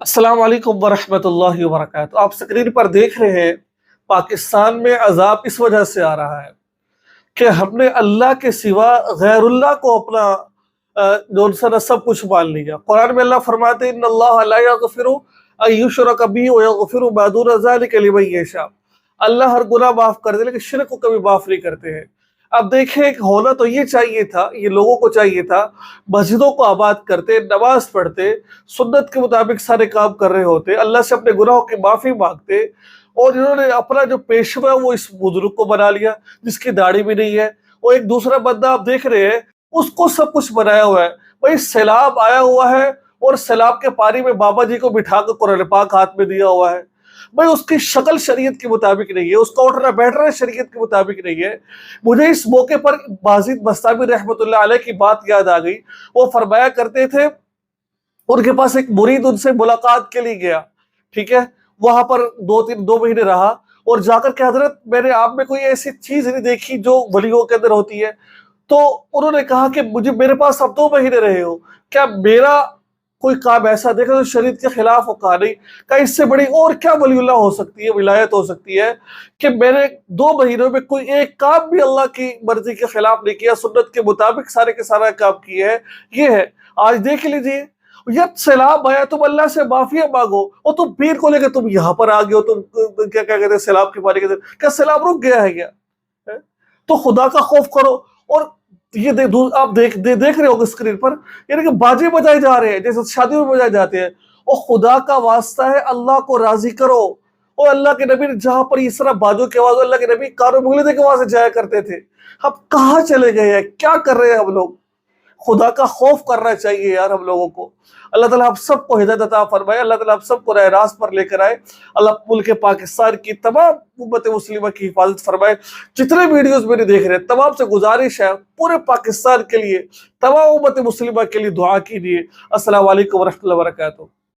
अस्सलाम वालेकुम वरहमतुल्लाहि वबरकातुहू। आप स्क्रीन पर देख रहे हैं पाकिस्तान में अजाब इस वजह से आ रहा है कि हमने अल्लाह के सिवा गैरुल्लाह को अपना जो सा सब कुछ मान लिया। कुरान में अल्लाह फरमाते हैं इन्नल्लाह ला यगफिरु अन युशरक बिही व यगफिरु मा दून ज़ालिका लिमन यशा। अल्लाह हर गुनाह माफ कर दे लेकिन शिर्क को कभी माफ नहीं करते हैं। अब देखें, होना तो ये चाहिए था, ये लोगों को चाहिए था, मस्जिदों को आबाद करते, नमाज पढ़ते, सुन्नत के मुताबिक सारे काम कर रहे होते, अल्लाह से अपने गुनाहों की माफी मांगते, और इन्होंने अपना जो पेशवा है वो इस बुजुर्ग को बना लिया जिसकी दाढ़ी भी नहीं है। और एक दूसरा बंदा आप देख रहे हैं, उसको सब कुछ बनाया हुआ है। भाई सैलाब आया हुआ है और सैलाब के पानी में बाबा जी को बिठा कर कुरान पाक हाथ में दिया हुआ है। भाई उसकी शक्ल शरीयत के मुताबिक नहीं है, उसका उठना बैठना शरीयत के मुताबिक नहीं है। मुझे इस मौके पर बाजिद बस्तामी रहमतुल्लाह अलैह की बात याद आ गई। वो फरमाया करते थे, उनके पास एक मुरीद उनसे मुलाकात के लिए गया, ठीक है, वहां पर 2 महीने रहा और जाकर के हजरत मैंने आप में कोई ऐसी चीज नहीं देखी जो वलियों के अंदर होती है। तो उन्होंने कहा कि मुझे मेरे पास आप 2 महीने रहे हो, क्या मेरा कोई काम ऐसा देखा जो शरीयत के खिलाफ हो? कहा नहीं। कहा इससे बड़ी और क्या वलीउल्लाह हो सकती है, विलायत हो सकती है कि मैंने 2 महीनों में कोई एक काम भी अल्लाह की मर्जी के खिलाफ नहीं किया, सुन्नत के मुताबिक सारे के सारा काम किए है। ये है, आज देख लीजिए, जब सैलाब आया तुम अल्लाह से माफिया मांगो और तुम पीर को लेकर तुम यहाँ पर आ गए हो, तुम क्या क्या कहते हैं सैलाब के पानी के अंदर, क्या सैलाब रुक गया है क्या? है? तो खुदा का खौफ करो। और ये आप देख रहे हो स्क्रीन पर, यानी कि बाजे बजाए जा रहे हैं जैसे शादी में बजाए जाते हैं। और खुदा का वास्ता है, अल्लाह को राजी करो। और अल्लाह के नबी ने जहां पर इस तरह बाजों की आवाज, अल्लाह के नबी कानों में उंगली देके वहां से जाया करते थे। अब कहाँ चले गए हैं, क्या कर रहे हैं हम लोग? खुदा का खौफ करना चाहिए यार हम लोगों को। अल्लाह ताला आप सबको हिदायत अता फरमाए, अल्लाह ताला आप सबको राह रास्त पर लेकर आए। अल्लाह मुल्क पाकिस्तान की तमाम उम्मत मुस्लिमा की हिफाजत फरमाए। जितने वीडियोस मेरे देख रहे हैं तमाम से गुजारिश है, पूरे पाकिस्तान के लिए, तमाम उम्मत मुस्लिमा के लिए दुआ कीजिए। अस्सलाम वालेकुम व रहमतुल्लाहि व बरकातहू।